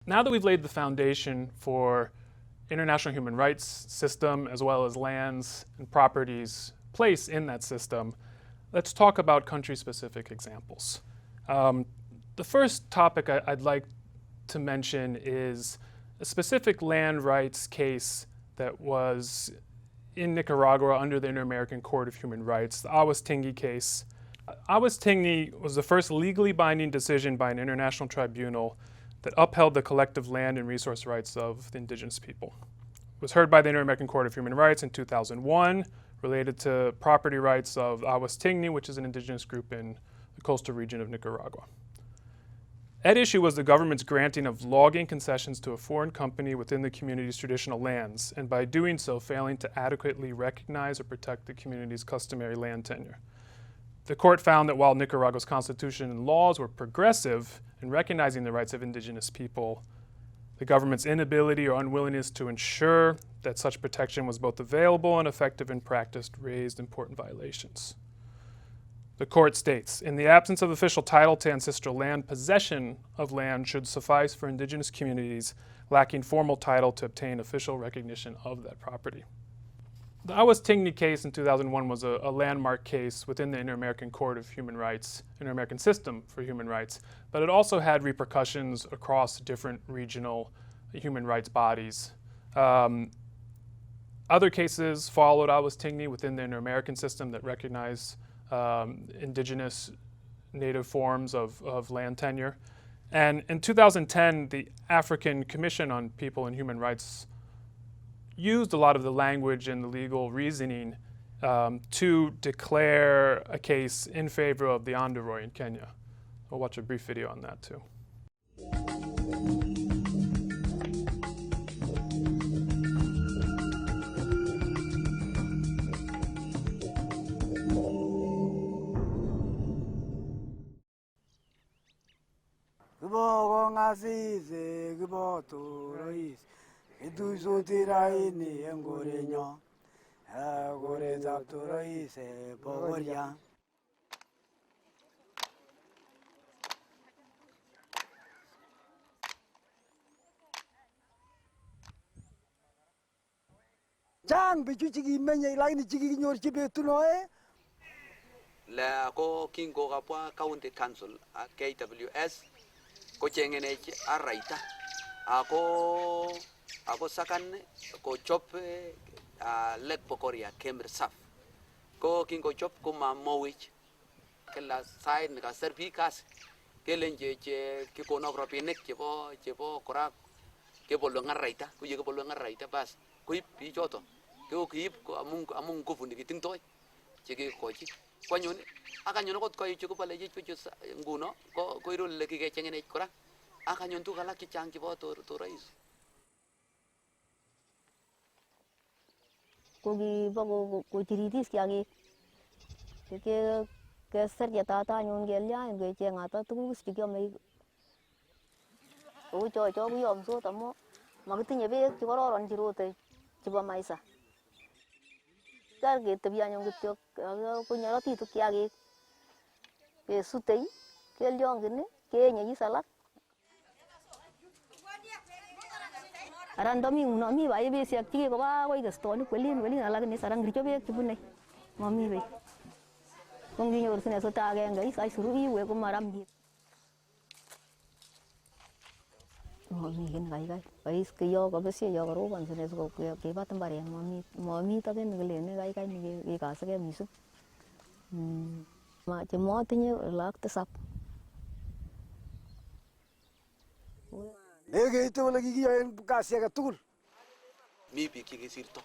Now that we've laid the foundation for international human rights system as well as lands and properties place in that system, let's talk about country-specific examples. The first topic I'd like to mention is a specific land rights case that was in Nicaragua under the Inter-American Court of Human Rights, the Awas-Tingui case. Awas-Tingui was the first legally binding decision by an international tribunal that upheld the collective land and resource rights of the indigenous people. It was heard by the Inter-American Court of Human Rights in 2001, related to property rights of Awas-Tingui, which is an indigenous group in the coastal region of Nicaragua. At issue was the government's granting of logging concessions to a foreign company within the community's traditional lands, and by doing so, failing to adequately recognize or protect the community's customary land tenure. The court found that while Nicaragua's constitution and laws were progressive in recognizing the rights of indigenous people, the government's inability or unwillingness to ensure that such protection was both available and effective in practice raised important violations. The court states, in the absence of official title to ancestral land, possession of land should suffice for indigenous communities lacking formal title to obtain official recognition of that property. The Awas-Tingui case in 2001 was a landmark case within the Inter-American Court of Human Rights, Inter-American System for Human Rights, but it also had repercussions across different regional human rights bodies. Other cases followed Awas-Tingui within the Inter-American system that recognized indigenous native forms of land tenure. And in 2010, the African Commission on People and Human Rights used a lot of the language and the legal reasoning to declare a case in favor of the Andoroy in Kenya. We'll watch a brief video on that too. Jang bichu chigi menye laini chigi nyor chibe tunoe la ko kingo kapwa county council KWS ko chengene araita ako sakan ko chop lek pokoria kemer saf ko kingo chop ko ma mowich kala side ka servikas kelenje ke kono propinek chebo korak ke bolo ngaraita ku ye ke bolo ngaraita bas ko ipi joto ko kip ko amung ko fundi kiting toy cheke koji kwanyone akanyon kot koy chuko pale je chucho nguno ko irul le kike chengene kora akanyon tu kala ki chang kibo to rais ko gi bago ko tiritis kyagi ke ser ya tata nyon gelya nge chengata tugus tikyome ko cho ku yom so tamo magitinye beek chikororon chirote chebo maisa ke tebyanyon kityo ko nyaroti tu kyagi ke sutei ke lyongini ke nyi salak arandomi uno mi ba yebe siak tike ko ba ko igestoni kwelin alak ni sarang richo beek chibune mami be kongi nyor sine so ta ge ngai sai suru iwe ko maram di mami gen gai ais ke yo ko besi yo ko ban sine so ke batam bare mami ta ben ngele ne gai ni ka sa ge misu ma che mo tinye lak ta sap ege ito wala gigi yoen kasi aga tukul mi bi ki sirto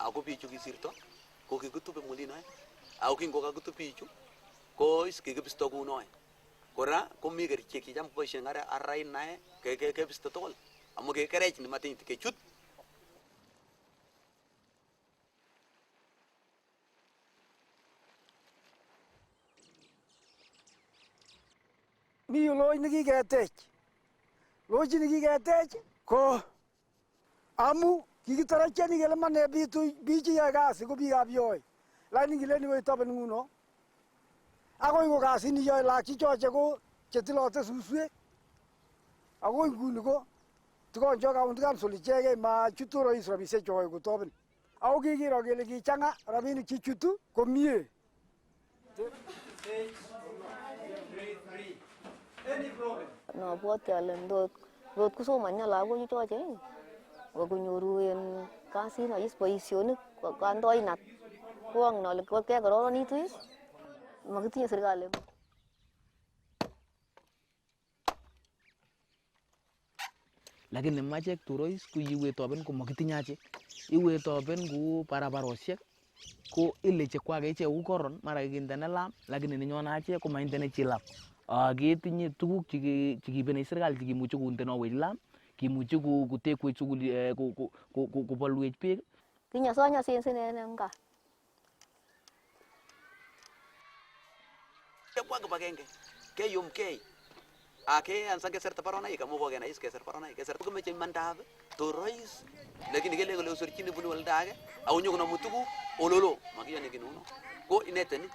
ako bi chu ki sirto ko ki gutu be mulina ako kingo ka gutu pichu ko is ki bisto ku noy kora ko mi ger ki jam ko shengara arai nae ke bisto tol amo ke kerech ni matin ke chut mi loy nigi getech loji nigi getech ko amu kigi taracheni gele mane bichi ya gasi ko biga bioy lani gele ni toben nguno ako ngo gasi ni yo la chi choche ko chetilo te susue Ako nguni ko tukon joka untikan soli chege ma chutu rais rabise choy ko tobin. Ako kikiro kele kichanga rabinik chi chutu komie. No bwoti ale ndot kusomanya lagok choche kokonyoru en kasit nois boisionik kandoinat koang ale kekororonitu makitinye serikali. Lakini mache turois ku iwe toben ko makitinye achek. Iwe toben ku barabarosiek ko ile chekwake ichek ku koron mara kikindene lam lakini nenyone achek ko maindene chi lam. Ketinye tuguk chekibene serikali chekimuche kondenowech lam, kimuche kotekwech sukul kobolwech beek. Kinyoson en gaa. Kebwa kibagenge keyumkei akeanza keserta baronaik amu kokenais keser baronaik keser komeche imandab torois lakini kele kole usorchini bunu waldage au nyokuna mutugu ololo makiyani kinuno ko ineteni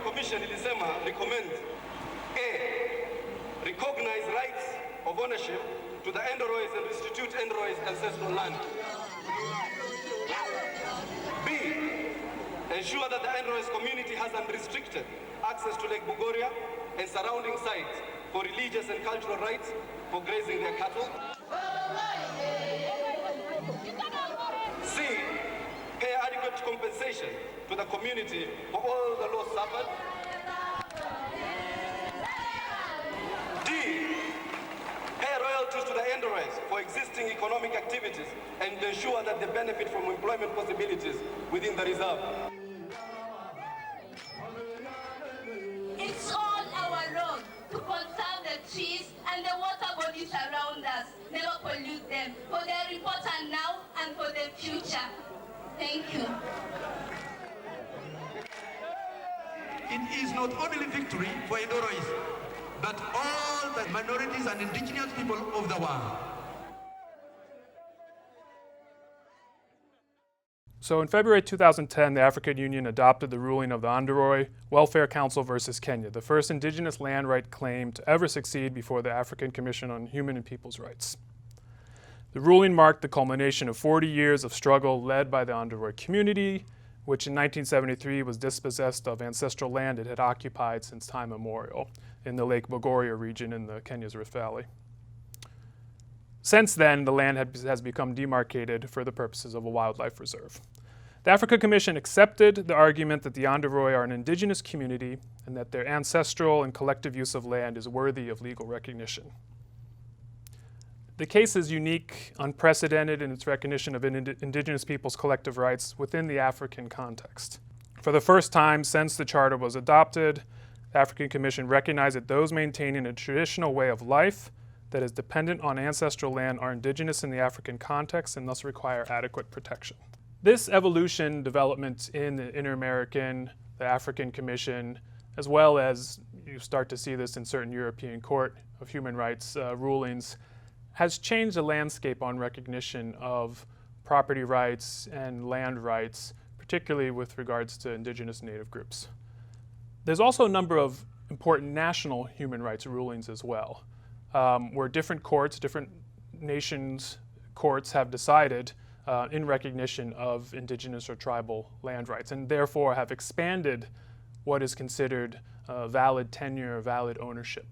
Commission ilisema recommend recognize rights of ownership to the Endorois and restitute Endorois ancestral land. B, ensure that the Endorois community has unrestricted access to Lake Bogoria and surrounding sites for religious and cultural rights for grazing their cattle. C, pay adequate compensation to the community for all the loss suffered. D, pay royalties to the Endorois for existing economic activities and ensure that they benefit from employment possibilities within the reserve. It's all our role to conserve the trees and the water bodies around us, never pollute them, for their important now and for the future. Thank you. It is not only victory for Endorois, but all the minorities and indigenous people of the world. So in February 2010, the African Union adopted the ruling of the Andoroi Welfare Council versus Kenya, the first indigenous land right claim to ever succeed before the African Commission on Human and People's Rights. The ruling marked the culmination of 40 years of struggle led by the Andoroi community, which in 1973 was dispossessed of ancestral land it had occupied since time immemorial in the Lake Bogoria region in the Kenya's Rift Valley. Since then, the land has become demarcated for the purposes of a wildlife reserve. The Africa Commission accepted the argument that the Andoroi are an indigenous community and that their ancestral and collective use of land is worthy of legal recognition. The case is unique, unprecedented in its recognition of indigenous peoples' collective rights within the African context. For the first time since the Charter was adopted, the African Commission recognized that those maintaining a traditional way of life that is dependent on ancestral land are indigenous in the African context and thus require adequate protection. This evolution, development in the Inter-American, the African Commission, as well as you start to see this in certain European Court of Human Rights rulings, has changed the landscape on recognition of property rights and land rights, particularly with regards to indigenous native groups. There's also a number of important national human rights rulings as well, where different courts, different nations' courts have decided in recognition of indigenous or tribal land rights, and therefore have expanded what is considered valid tenure, valid ownership.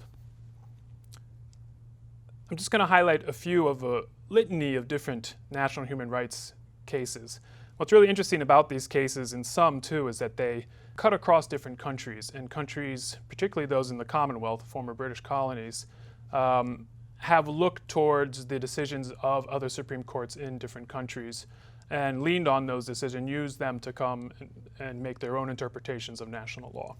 I'm just going to highlight a few of a litany of different national human rights cases. What's really interesting about these cases, in some too, is that they cut across different countries, and countries, particularly those in the Commonwealth, former British colonies, have looked towards the decisions of other Supreme Courts in different countries and leaned on those decisions, used them to come and make their own interpretations of national law.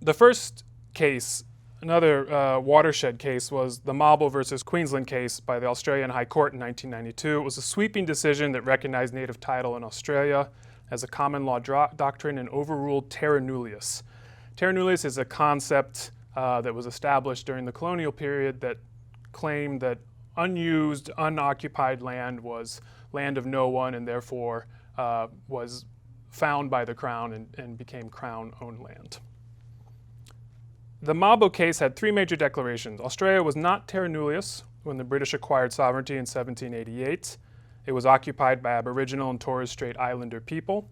The first case Another watershed case was the Mauble versus Queensland case by the Australian High Court in 1992. It was a sweeping decision that recognized native title in Australia as a common law doctrine and overruled terra nullius. Terra nullius is a concept that was established during the colonial period that claimed that unused, unoccupied land was land of no one and therefore was found by the Crown and became Crown-owned land. The Mauble case had three major declarations. Australia was not terra nullius when the British acquired sovereignty in 1788. It was occupied by Aboriginal and Torres Strait Islander people.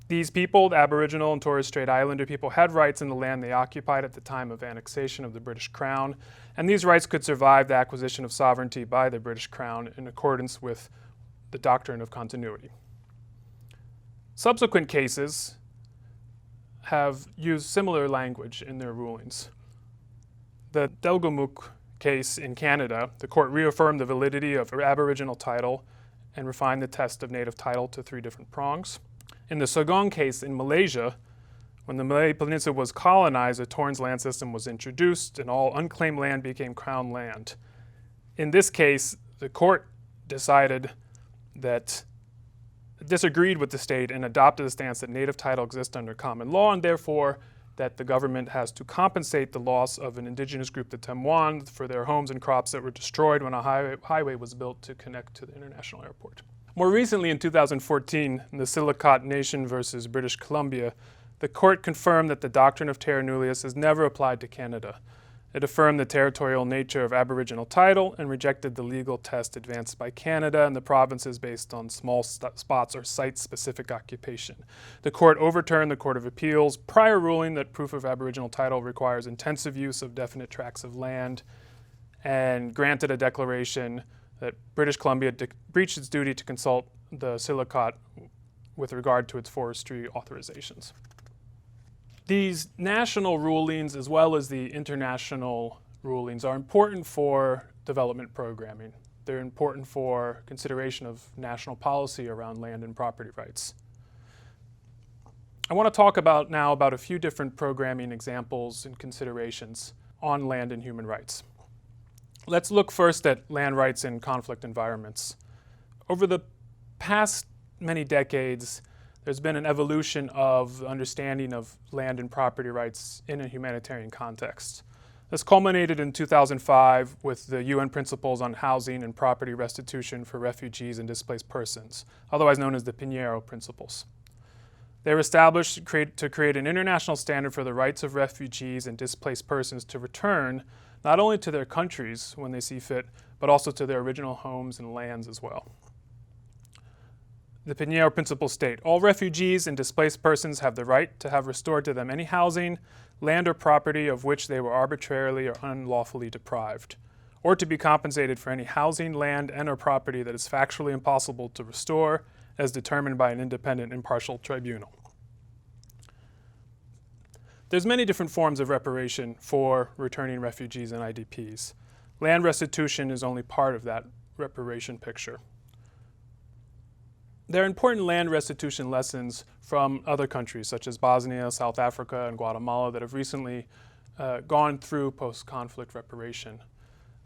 These people, the Aboriginal and Torres Strait Islander people, had rights in the land they occupied at the time of annexation of the British Crown, and these rights could survive the acquisition of sovereignty by the British Crown in accordance with the doctrine of continuity. Subsequent cases have used similar language in their rulings. The Delgamuukw case in Canada, the court reaffirmed the validity of Aboriginal title and refined the test of native title to three different prongs. In the Sogong case in Malaysia, when the Malay Peninsula was colonized, a Torrens land system was introduced and all unclaimed land became Crown land. In this case, the court disagreed with the state and adopted the stance that native title exists under common law and therefore that the government has to compensate the loss of an indigenous group, the Temwan, for their homes and crops that were destroyed when a highway was built to connect to the international airport. More recently, in 2014, in the Silicate Nation versus British Columbia, the court confirmed that the doctrine of terra nullius is never applied to Canada. It affirmed the territorial nature of Aboriginal title and rejected the legal test advanced by Canada and the provinces based on small spots or site-specific occupation. The court overturned the Court of Appeal's prior ruling that proof of Aboriginal title requires intensive use of definite tracts of land and granted a declaration that British Columbia breached its duty to consult the Silicate with regard to its forestry authorizations. These national rulings, as well as the international rulings, are important for development programming. They're important for consideration of national policy around land and property rights. I want to talk now about a few different programming examples and considerations on land and human rights. Let's look first at land rights in conflict environments. Over the past many decades, there's been an evolution of the understanding of land and property rights in a humanitarian context. This culminated in 2005 with the UN Principles on Housing and Property Restitution for Refugees and Displaced Persons, otherwise known as the Pinheiro Principles. They were established to create an international standard for the rights of refugees and displaced persons to return not only to their countries when they see fit, but also to their original homes and lands as well. The Pinheiro Principles state, all refugees and displaced persons have the right to have restored to them any housing, land or property of which they were arbitrarily or unlawfully deprived, or to be compensated for any housing, land, and or property that is factually impossible to restore as determined by an independent impartial tribunal. There's many different forms of reparation for returning refugees and IDPs. Land restitution is only part of that reparation picture. There are important land restitution lessons from other countries such as Bosnia, South Africa, and Guatemala that have recently gone through post-conflict reparation.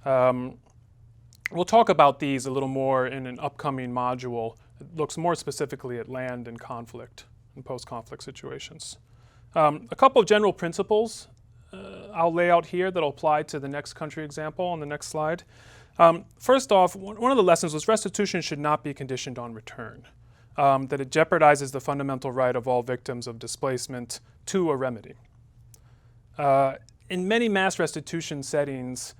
We'll talk about these a little more in an upcoming module that looks more specifically at land and conflict and post-conflict situations. A couple of general principles I'll lay out here that'll apply to the next country example on the next slide. First off, one of the lessons was restitution should not be conditioned on return, that it jeopardizes the fundamental right of all victims of displacement to a remedy. In many mass restitution settings,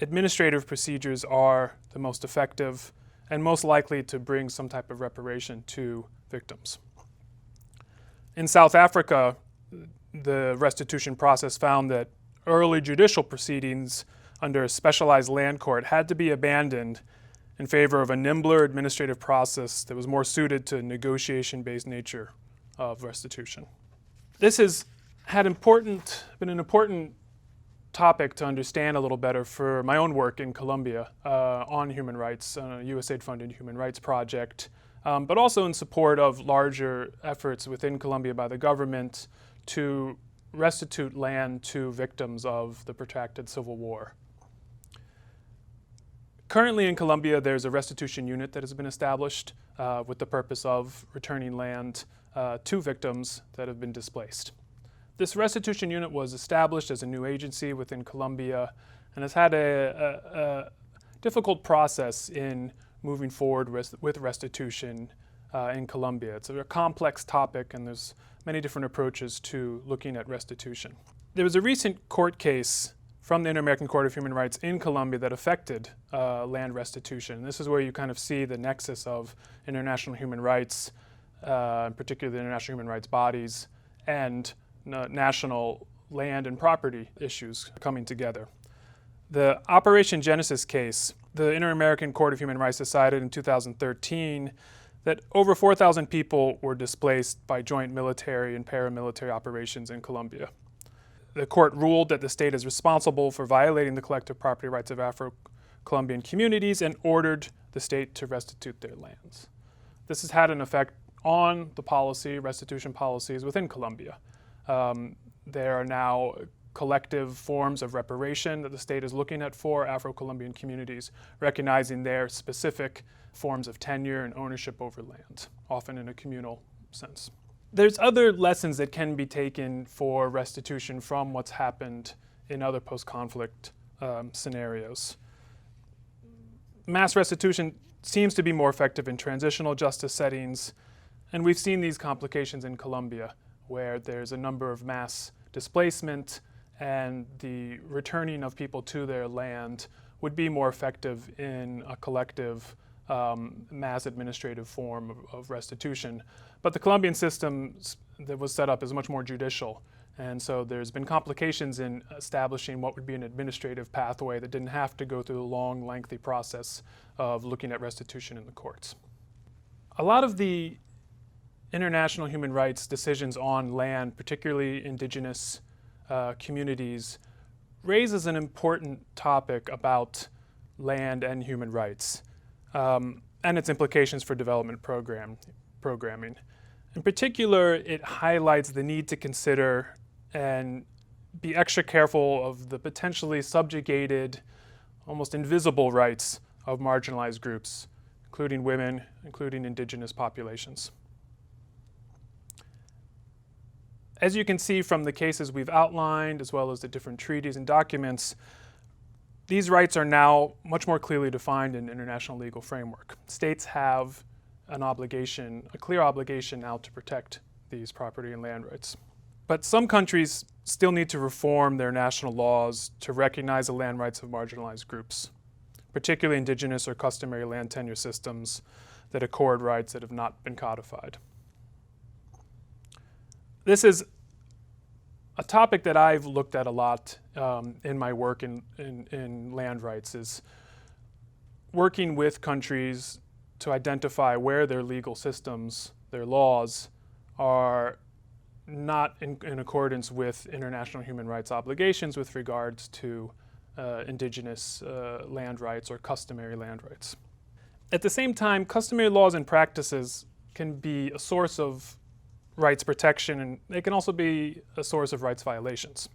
administrative procedures are the most effective and most likely to bring some type of reparation to victims. In South Africa, the restitution process found that early judicial proceedings under a specialized land court had to be abandoned in favor of a nimbler administrative process that was more suited to negotiation-based nature of restitution. This has been an important topic to understand a little better for my own work in Colombia on human rights, on a USAID-funded human rights project, but also in support of larger efforts within Colombia by the government to restitute land to victims of the protracted civil war. Currently in Colombia, there's a restitution unit that has been established with the purpose of returning land to victims that have been displaced. This restitution unit was established as a new agency within Colombia and has had a difficult process in moving forward with restitution in Colombia. It's a complex topic, and there's many different approaches to looking at restitution. There was a recent court case from the Inter-American Court of Human Rights in Colombia that affected land restitution. This is where you kind of see the nexus of international human rights, in particular the international human rights bodies, and national land and property issues coming together. The Operation Genesis case, the Inter-American Court of Human Rights decided in 2013 that over 4,000 people were displaced by joint military and paramilitary operations in Colombia. The court ruled that the state is responsible for violating the collective property rights of Afro-Colombian communities and ordered the state to restitute their lands. This has had an effect on the restitution policies within Colombia. There are now collective forms of reparation that the state is looking at for Afro-Colombian communities, recognizing their specific forms of tenure and ownership over land, often in a communal sense. There's other lessons that can be taken for restitution from what's happened in other post-conflict scenarios. Mass restitution seems to be more effective in transitional justice settings, and we've seen these complications in Colombia, where there's a number of mass displacement and the returning of people to their land would be more effective in a collective mass administrative form of restitution. But the Colombian system that was set up is much more judicial, and so there's been complications in establishing what would be an administrative pathway that didn't have to go through the long, lengthy process of looking at restitution in the courts. A lot of the international human rights decisions on land, particularly indigenous communities, raises an important topic about land and human rights and its implications for development programming. In particular, it highlights the need to consider and be extra careful of the potentially subjugated, almost invisible rights of marginalized groups, including women, including indigenous populations. As you can see from the cases we've outlined, as well as the different treaties and documents, these rights are now much more clearly defined in international legal framework. States have an obligation, a clear obligation now to protect these property and land rights. But some countries still need to reform their national laws to recognize the land rights of marginalized groups, particularly indigenous or customary land tenure systems that accord rights that have not been codified. This is a topic that I've looked at a lot in my work in land rights, is working with countries to identify where their legal systems, their laws, are not in accordance with international human rights obligations with regards to indigenous land rights or customary land rights. At the same time, customary laws and practices can be a source of rights protection, and they can also be a source of rights violations,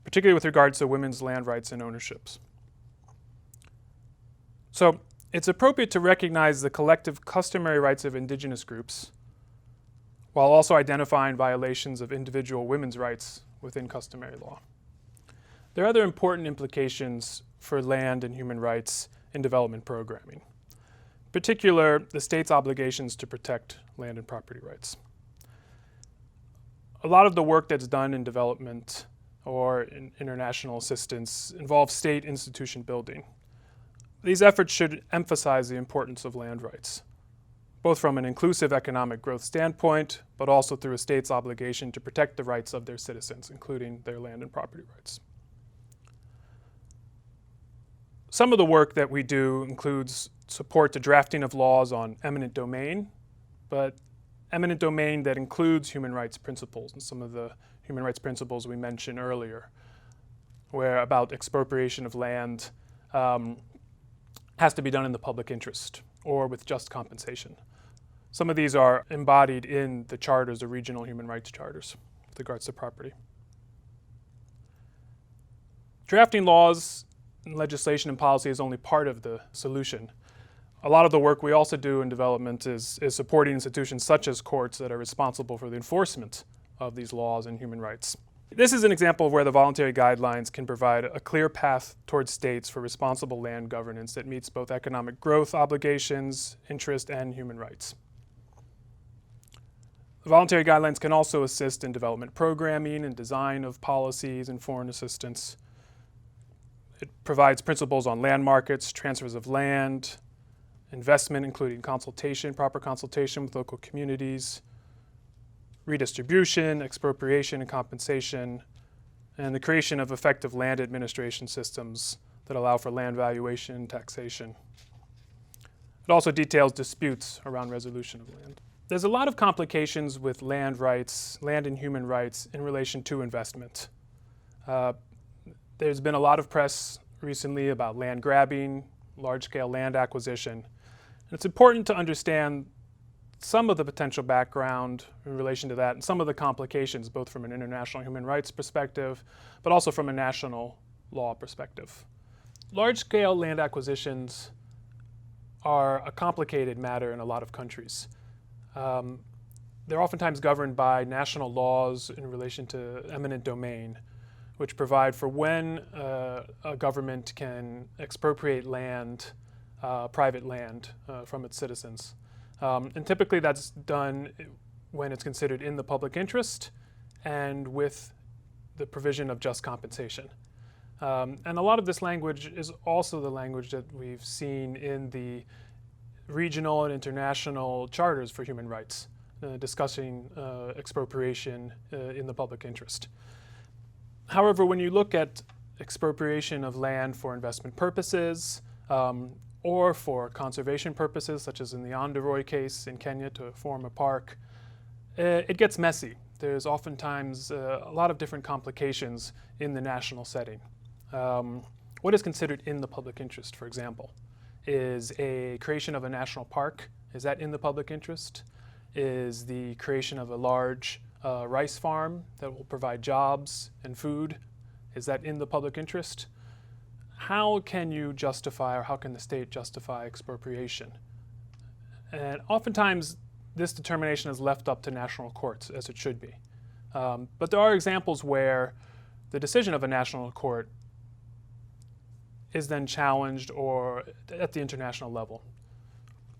particularly with regards to women's land rights and ownerships. So it's appropriate to recognize the collective customary rights of indigenous groups while also identifying violations of individual women's rights within customary law. There are other important implications for land and human rights in development programming. In particular, the state's obligations to protect land and property rights. A lot of the work that's done in development or in international assistance involves state institution building. These efforts should emphasize the importance of land rights, both from an inclusive economic growth standpoint, but also through a state's obligation to protect the rights of their citizens, including their land and property rights. Some of the work that we do includes support to drafting of laws on eminent domain, but eminent domain that includes human rights principles, and some of the human rights principles we mentioned earlier, where about expropriation of land has to be done in the public interest or with just compensation. Some of these are embodied in the charters, the regional human rights charters, with regards to property. Drafting laws, legislation, and policy is only part of the solution. A lot of the work we also do in development is supporting institutions such as courts that are responsible for the enforcement of these laws and human rights. This is an example of where the voluntary guidelines can provide a clear path towards states for responsible land governance that meets both economic growth obligations, interest, and human rights. The voluntary guidelines can also assist in development programming and design of policies and foreign assistance. It provides principles on land markets, transfers of land, investment, including consultation, proper consultation with local communities, redistribution, expropriation, and compensation, and the creation of effective land administration systems that allow for land valuation and taxation. It also details disputes around resolution of land. There's a lot of complications with land rights, land and human rights in relation to investment. There's been a lot of press recently about land grabbing, large-scale land acquisition. And it's important to understand some of the potential background in relation to that and some of the complications, both from an international human rights perspective, but also from a national law perspective. Large-scale land acquisitions are a complicated matter in a lot of countries. They're oftentimes governed by national laws in relation to eminent domain, which provide for when a government can expropriate land, private land, from its citizens. And typically that's done when it's considered in the public interest and with the provision of just compensation. And a lot of this language is also the language that we've seen in the regional and international charters for human rights, discussing expropriation in the public interest. However, when you look at expropriation of land for investment purposes, or for conservation purposes, such as in the Anderoy case in Kenya to form a park, it gets messy. There's oftentimes a lot of different complications in the national setting. What is considered in the public interest, for example? Is a creation of a national park, is that in the public interest? Is the creation of a large rice farm that will provide jobs and food, is that in the public interest? How can you justify, or how can the state justify expropriation? And oftentimes this determination is left up to national courts, as it should be. But there are examples where the decision of a national court is then challenged or at the international level.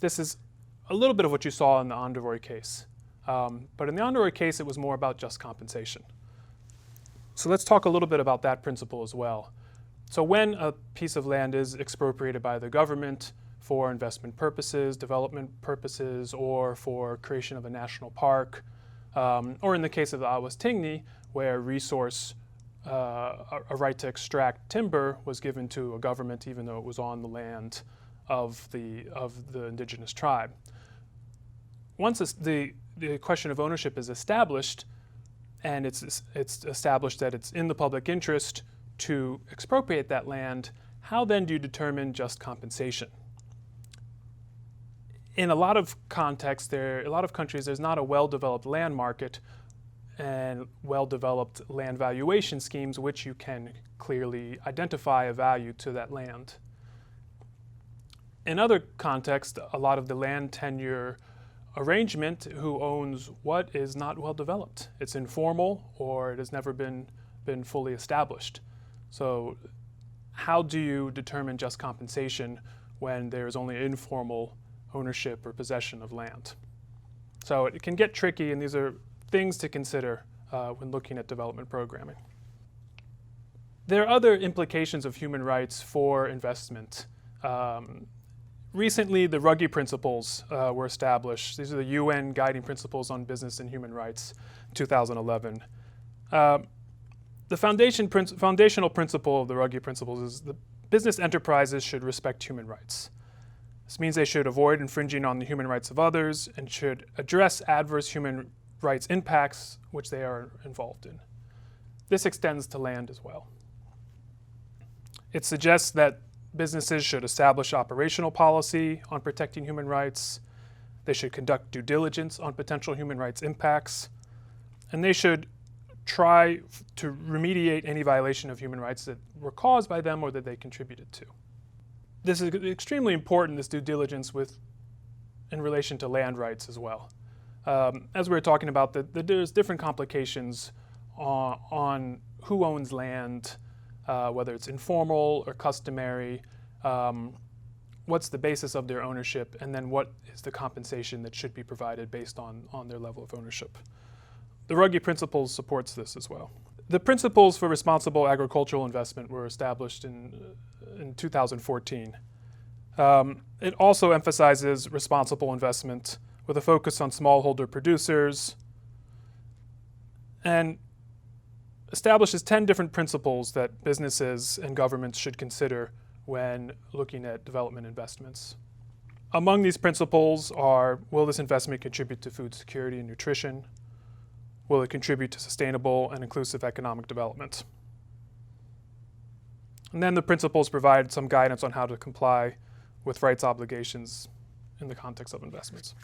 This is a little bit of what you saw in the Anderoy case. But in the Anderoy case, it was more about just compensation. So let's talk a little bit about that principle as well. So when a piece of land is expropriated by the government for investment purposes, development purposes, or for creation of a national park, or in the case of the Awastingni, where a right to extract timber was given to a government even though it was on the land of the indigenous tribe. Once the question of ownership is established, and it's established that it's in the public interest to expropriate that land, how then do you determine just compensation? In a lot of contexts, a lot of countries, there's not a well-developed land market and well-developed land valuation schemes which you can clearly identify a value to that land. In other contexts, a lot of the land tenure arrangement, who owns what, is not well developed. It's informal, or it has never been fully established. So how do you determine just compensation when there is only informal ownership or possession of land? So it can get tricky, and these are things to consider when looking at development programming. There are other implications of human rights for investment. Recently, the Ruggie Principles were established. These are the UN Guiding Principles on Business and Human Rights, 2011. The foundational principle of the Ruggie Principles is that business enterprises should respect human rights. This means they should avoid infringing on the human rights of others and should address adverse human rights impacts which they are involved in. This extends to land as well. It suggests that businesses should establish operational policy on protecting human rights. They should conduct due diligence on potential human rights impacts. And they should try to remediate any violation of human rights that were caused by them or that they contributed to. This is extremely important, this due diligence in relation to land rights as well. As we were talking about, there's different complications on who owns land, whether it's informal or customary, what's the basis of their ownership, and then what is the compensation that should be provided based on their level of ownership. The Ruggie Principles supports this as well. The principles for responsible agricultural investment were established in 2014. It also emphasizes responsible investment with a focus on smallholder producers and establishes 10 different principles that businesses and governments should consider when looking at development investments. Among these principles are, will this investment contribute to food security and nutrition? Will it contribute to sustainable and inclusive economic development? And then the principles provide some guidance on how to comply with rights obligations in the context of investments.